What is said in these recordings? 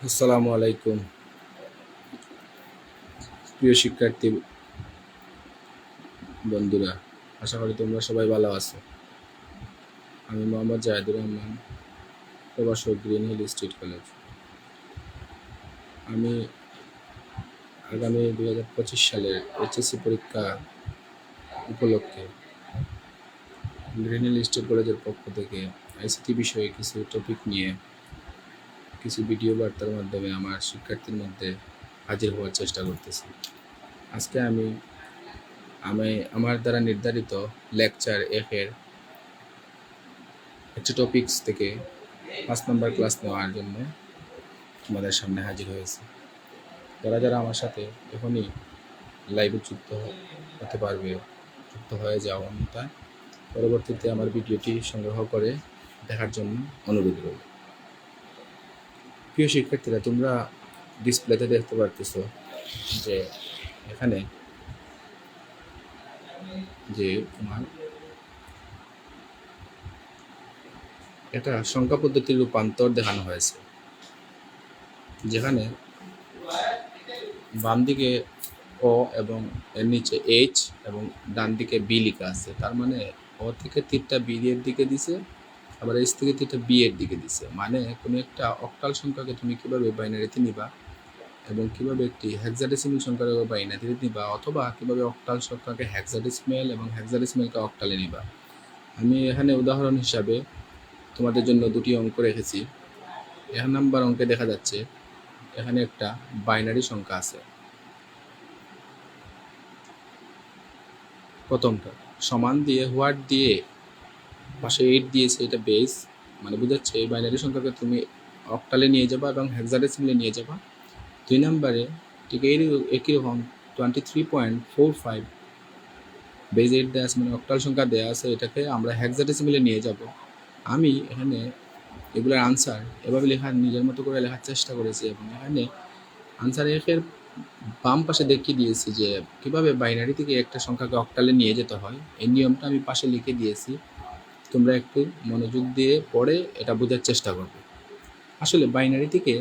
আসসালামু আলাইকুম প্রিয় শিক্ষার্থী বন্ধুরা, আশা করি তোমরা সবাই ভালো আছো। আমি মোহাম্মদ জাহিদুর রহমান, প্রভাষক গ্রিন হিল স্ট্রিট কলেজ। আমি আগামী 2025 সালের এইচএসসি পরীক্ষা উপলক্ষে গ্রিন হিল স্ট্রিট কলেজের পক্ষ থেকে আইসিটি বিষয়ে কিছু টপিক নিয়ে কিছু ভিডিও বার্তার মাধ্যমে আমার শিক্ষার্থীর মধ্যে হাজির হওয়ার চেষ্টা করতেছি। আজকে আমি আমি আমার দ্বারা নির্ধারিত লেকচার এর একটি টপিকস থেকে 5 নম্বর ক্লাস নেওয়ার জন্য তোমাদের সামনে হাজির হয়েছে। যারা যারা আমার সাথে এখনই লাইভে যুক্ত হতে পারবে, যুক্ত হয়ে যাও, অন্যথায় পরবর্তীতে আমার ভিডিওটি সংগ্রহ করে দেখার জন্য অনুরোধ রইল। প্রিয় শিক্ষার্থীরা, তোমরা ডিসপ্লেতে দেখতে পারতেছ যে এখানে যে তোমার এটা সংখ্যা পদ্ধতির রূপান্তর দেখানো হয়েছে, যেখানে বাম দিকে ও এবং এর নিচে এইচ এবং ডান দিকে বি লেখা আছে। তার মানে ও থেকে তীরটা বি এর দিকে দিছে, আবার এইচ থেকে তীরটা বি এর দিকে দিছে। মানে কোনো একটা অক্টাল সংখ্যাকে তুমি কিভাবে বাইনারিতে নিবা এবং কিভাবে একটি হেক্সাডেসিমাল সংখ্যাকে বাইনারিতে নিবা, অথবা কিভাবে অক্টাল সংখ্যাকে হেক্সাডেসিমাল এবং হেক্সাডেসিমালকে অক্টালে নিবা। আমি এখানে উদাহরণ হিসাবে তোমাদের জন্য দুটি অঙ্ক রেখেছি। 1 নম্বর অঙ্কে দেখা যাচ্ছে এখানে একটা বাইনারি সংখ্যা আছে। প্রথমটা সমান দিয়ে হোয়াট দিয়ে পাশে 8 দিয়েছে, এটা বেস, মানে বোঝাচ্ছে এই বাইনারি সংখ্যাকে তুমি অক্টালে নিয়ে যাবা এবং হেক্সাডেসিমালে নিয়ে যাবা। 2 নম্বরে ঠিক একই রকম 23.45 বেস 8 দেওয়া আছে, মানে অক্টাল সংখ্যা দেওয়া আছে, এটাকে আমরা হেক্সাডেসিমালে নিয়ে যাব। আমি এখানে এগুলোর আনসার এভাবে নিজের মতো করে লেখার চেষ্টা করেছি এবং এখানে আনসার এর বাম পাশে দেখিয়ে দিয়েছি যে কিভাবে বাইনারি থেকে একটা সংখ্যাকে অক্টালে নিয়ে যেতে হয়। এই নিয়মটা আমি পাশে লিখে দিয়েছি, তোমরা একটু মনোযোগ দিয়ে পড়ে এটা বোঝার চেষ্টা করবে। আসলে বাইনারি থেকে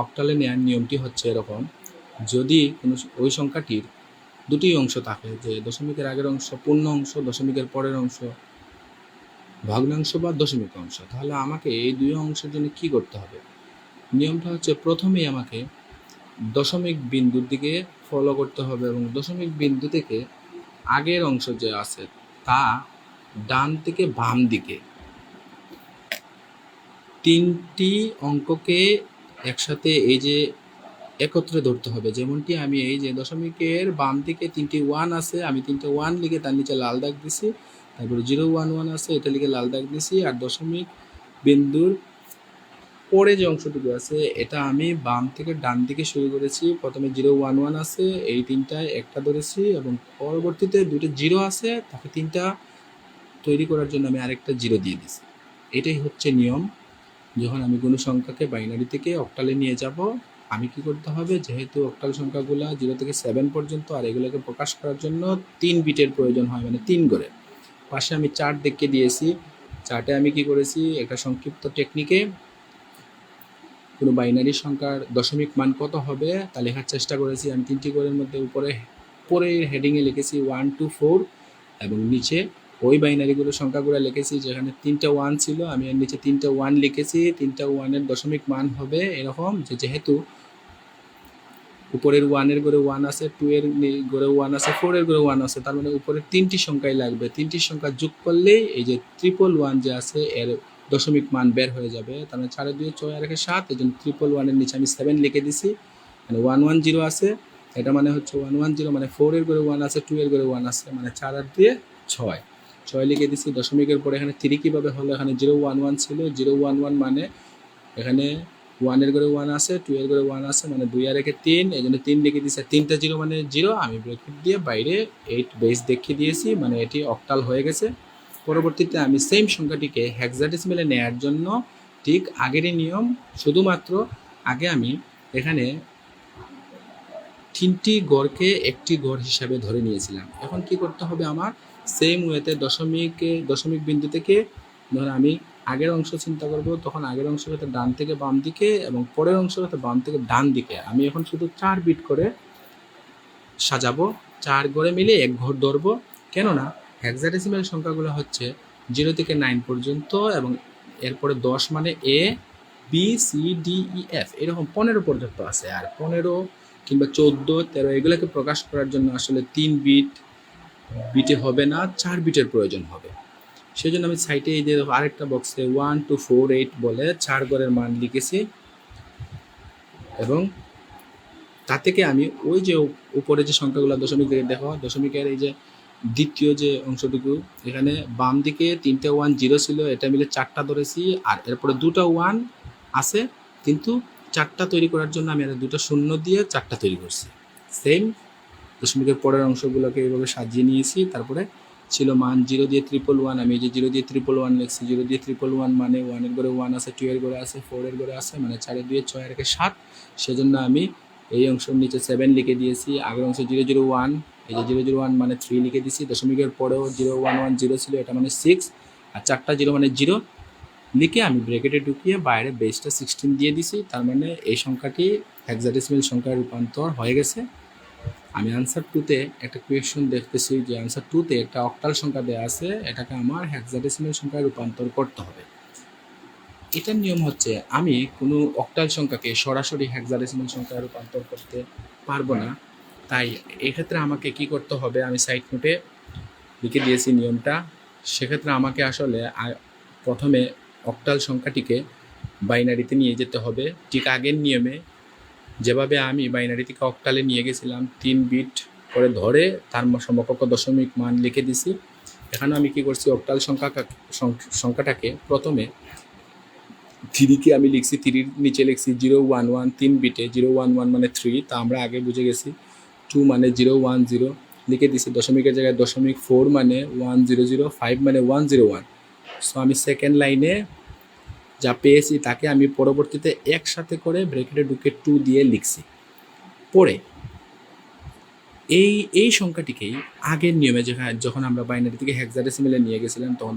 অক্টালে নেওয়ার নিয়মটি হচ্ছে এরকম: যদি কোনো ওই সংখ্যাটির দুটি অংশ থাকে, যে দশমিকের আগের অংশ পূর্ণ অংশ, দশমিকের পরের অংশ ভগ্নাংশ বা দশমিক অংশ, তাহলে আমাকে এই দুই অংশের জন্য কি করতে হবে? নিয়মটা হচ্ছে প্রথমেই আমাকে দশমিক বিন্দুর দিকে ফলো করতে হবে এবং দশমিক বিন্দু থেকে আগের অংশ যে আছে তা ডান থেকে বাম দিকে তিনটি অঙ্ককে একসাথে এই যে একত্রে ধরতে হবে। যেমনটি আমি এই যে দশমিকের বাম দিকে 3টি 1 আছে, আমি 3টে 1 লিখে তার নিচে লাল দাগ দিছি, তারপরে 011 আছে, এটা লিখে লাল দাগ দিছি, আর দশমিক বিন্দুর পরে যে অংশটুকু আছে এটা আমি বাম থেকে ডান দিকে শুরু করেছি। প্রথমে 011 আছে, এই তিনটায় একটা ধরেছি এবং পরবর্তীতে দুটো 0 আছে, তাকে তিনটা তৈরি করার জন্য আমি আরেকটা 0 দিয়ে দিছি। এটাই হচ্ছে নিয়ম। যখন আমি কোনো সংখ্যাকে বাইনারি থেকে অক্টালে নিয়ে যাব, আমি কি করতে হবে, যেহেতু অক্টাল সংখ্যাগুলো 0 থেকে 7 পর্যন্ত, আর এগুলোকে প্রকাশ করার জন্য 3 বিটের প্রয়োজন হয়, মানে 3 করে। পাশে আমি চার্ট দেখিয়ে দিয়েছি। চার্টে আমি কি করেছি, একটা সংক্ষিপ্ত টেকনিকে কোনো বাইনারি সংখ্যার দশমিক মান কত হবে তা লেখার চেষ্টা করেছি। আমি 3টি ঘরের মধ্যে উপরের হেডিংয়ে লিখেছি 1 to 4 এবং নিচে ওই বাইনারিগুলোর সংখ্যাগুলো লিখেছি। যেখানে 3টে 1 ছিল, আমি এর নিচে 3টে 1 লিখেছি। 3টে 1-এর দশমিক মান হবে এরকম, যেহেতু উপরের 1-এর ঘরে 1 আছে, 2-এর ঘরে 1 আছে, 4-এর ঘরে 1 আছে, তার মানে উপরের 3টি সংখ্যাই লাগবে। 3টি সংখ্যা যোগ করলেই এই যে 111 যে আছে এর দশমিক মান বের হয়ে যাবে। তার মানে 4 2 6 আর 7, এই জন্য 111-এর নিচে আমি 7 লিখে দিছি। মানে 110 আছে, এটা মানে হচ্ছে 110, মানে 4-এর ঘরে 1 আছে, 2-এর ঘরে 1 আছে, মানে 4 আর 2 6 লিখে দিছি। দশমিকের পরে এখানে 3 কীভাবে হলো, এখানে 011 ছিল, 011 মানে এখানে 1-এর ঘরে 1 আছে, 2-এর ঘরে 1 আছে, মানে 2 আর 1 3, এই জন্য 3 লিখে দিয়েছে। 3টা 0 মানে 0, আমি ব্র্যাকেট দিয়ে বাইরে 8 বেস দেখিয়ে দিয়েছি, মানে এটি অক্টাল হয়ে গেছে। পরবর্তীতে আমি সেম সংখ্যাটিকে হেক্সাডেসিমালে নেওয়ার জন্য ঠিক আগেরই নিয়ম, শুধুমাত্র আগে আমি এখানে 3টি গড়কে একটি গড় হিসাবে ধরে নিয়েছিলাম। এখন কি করতে হবে আমার, সেম ওয়েতে দশমিক বিন্দু থেকে ধর আমি আগের অংশ চিন্তা করব, তখন আগের অংশ হতে ডান থেকে বাম দিকে এবং পরের অংশ হতে বাম থেকে ডান দিকে। আমি এখন শুধু 4 বিট করে সাজাবো, 4 ঘরে মিলে 1 ঘর ধরবো, কেননা হেক্সাডেসিমাল সংখ্যাগুলো হচ্ছে 0 থেকে 9 পর্যন্ত এবং এরপরে 10 মানে A B C D E F এরকম 15 পর্যন্ত আছে। আর 15 কিংবা 14 13 এগুলোকে প্রকাশ করার জন্য আসলে 3 বিটে হবে না, 4 বিটের প্রয়োজন হবে। সেই জন্য আমি সাইটে এই যে আরেকটা বক্সে 1 2 4 8 বলে 4 ঘরের মান লিখেছি এবং তা থেকে আমি ওই যে উপরে যে সংখ্যাগুলো দশমিক থেকে দেখো, দশমিকের এই যে দ্বিতীয় যে অংশটুকু, এখানে বাম দিকে 3টে 1 0 ছিল, এটা মিলে 4টা ধরেছি, আর এরপরে 2টা 1 আছে, কিন্তু 4টা তৈরি করার জন্য আমি আর 2টা শূন্য দিয়ে 4টা তৈরি করছি। সেম দশমিকের পরের অংশগুলোকে এইভাবে সাজিয়ে নিয়েছি। তারপরে ছিল মান 0 দিয়ে 111, আমি এই যে 0 দিয়ে 111 লিখছি। 0 দিয়ে 111 মানে 1 এর ঘরে 1 আছে, 2 এর ঘরে আছে, 4 এর ঘরে আছে, মানে 4 এর 2 6 এর 7। সেজন্য আমি এই অংশের নিচে 7 লিখে দিয়েছি। আগের অংশ 001, এই যে 001 মানে 3 লিখে দিয়েছি। দশমিকের পরেও 0110 ছিল, এটা মানে 6, আর 4টা 0 মানে 0 লিখে আমি ব্র্যাকেটে ঢুকিয়ে বাইরে বেসটা 16 দিয়ে দিছি। তার মানে এই সংখ্যাটি হেক্সাডেসিমাল সংখ্যায় রূপান্তর হয়ে গেছে। আমি আনসার 2তে একটা কোয়েশ্চন দেখতেছি যে আনসার 2তে একটা অক্টাল সংখ্যা দেওয়া আছে, এটাকে আমার হেক্সাডেসিমাল সংখ্যায় রূপান্তর করতে হবে। এটার নিয়ম হচ্ছে আমি কোনো অক্টাল সংখ্যাকে সরাসরি হেক্সাডেসিমাল সংখ্যায় রূপান্তর করতে পারবো না। তাই এক্ষেত্রে আমাকে কি করতে হবে, আমি সাইড নোটে লিখে দিয়েছি নিয়মটা। সেক্ষেত্রে আমাকে আসলে প্রথমে অক্টাল সংখ্যাটিকে বাইনারিতে নিয়ে যেতে হবে, ঠিক আগের নিয়মে যেভাবে আমি বাইনারি থেকে অক্টালে নিয়ে গেছিলাম, 3 বিট করে ধরে তার সমকক্ষ দশমিক মান লিখে দিছি। এখানে আমি কি করছি, অক্টাল সংখ্যাটাকে প্রথমে 3কে আমি লিখছি, 3-র নিচে লিখছি 011, 3 বিটে 011 মানে 3, তা আমরা আগে বুঝে গেছি। 2 মানে 010 লিখে দিছি, দশমিকের জায়গায় দশমিক, 4 মানে 100, 5 মানে 101। সো আমি সেকেন্ড লাইনে যা পেয়েছি তাকে আমি পরবর্তীতে একসাথে করে ব্র্যাকেটে ঢুকে 2 দিয়ে লিখছি। পরে এই সংখ্যাটিকেই আগের নিয়মে যখন আমরা বাইনারি থেকে হেক্সাডেসিমালে নিয়ে গেছিলাম, তখন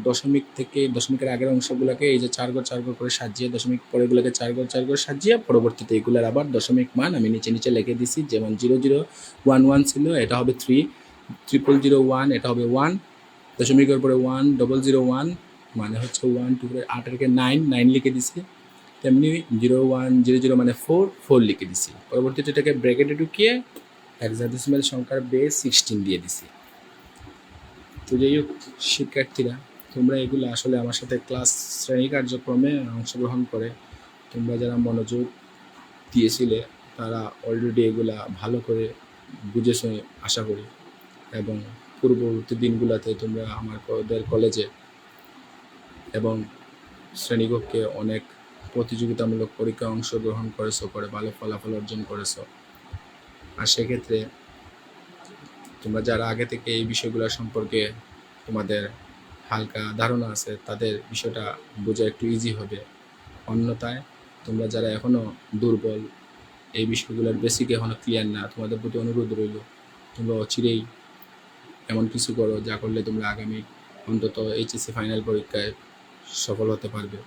দশমিকের আগের অংশগুলোকে এই যে 4 ঘর করে সাজিয়ে, দশমিক পরেগুলোকে 4 ঘর সাজিয়ে পরবর্তীতে এগুলোর আবার দশমিক মান আমি নিচে লিখে দিছি। যেমন 0011 ছিল, এটা হবে 3, 0001 এটা হবে 1, দশমিকের পরে 1001 মানে হচ্ছে 1, 2 8 9 লিখে দিছি। তেমনি 0100 মানে 4 লিখে দিছি। পরবর্তীতে এটাকে ব্র্যাকেটে ঢুকিয়ে হেক্সাডেসিমাল সংখ্যার বেস 16 দিয়ে দিছি। তো যাই হোক শিক্ষার্থীরা, তোমরা এগুলো আসলে আমার সাথে ক্লাস শ্রেণী কার্যক্রমে অংশগ্রহণ করে তোমরা যারা মনোযোগ দিয়েছিলে তারা অলরেডি এগুলা ভালো করে বুঝেছো আশা করি, এবং পূর্ববর্তী দিনগুলোতে তোমরা আমাদের কলেজে এবং শ্রেণীকক্ষে অনেক প্রতিযোগিতামূলক পরীক্ষায় অংশগ্রহণ করেছো, করে ভালো ফলাফল অর্জন করেছো। আর সেক্ষেত্রে তোমরা যারা আগে থেকে এই বিষয়গুলো সম্পর্কে তোমাদের হালকা ধারণা আছে, তাদের বিষয়টা বোঝা একটু ইজি হবে। অন্যথায় তোমরা যারা এখনও দুর্বল, এই বিষয়গুলোর বেসিক এখনও ক্লিয়ার না, তোমাদের প্রতি অনুরোধ রইল তোমরা অচিরেই এমন কিছু করো যা করলে তোমরা আগামী অন্তত এইচএসসি ফাইনাল পরীক্ষায় সফল হতে পারবে।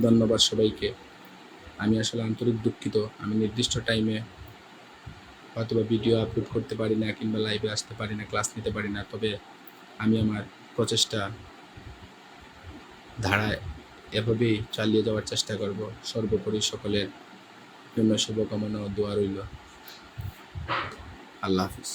ধন্যবাদ সবাইকে। আমি আসলে আন্তরিক দুঃখিত, আমি নির্দিষ্ট টাইমে হয়তো ভিডিও আপলোড করতে পারি না কিংবা লাইভে আসতে পারি না, ক্লাস নিতে পারি না, তবে আমি আমার প্রচেষ্টা ধারায় এভাবেই চালিয়ে যাওয়ার চেষ্টা করব। সর্বোপরি সকলের জন্য শুভকামনা ও দোয়া রইল। আল্লাহ হাফিজ।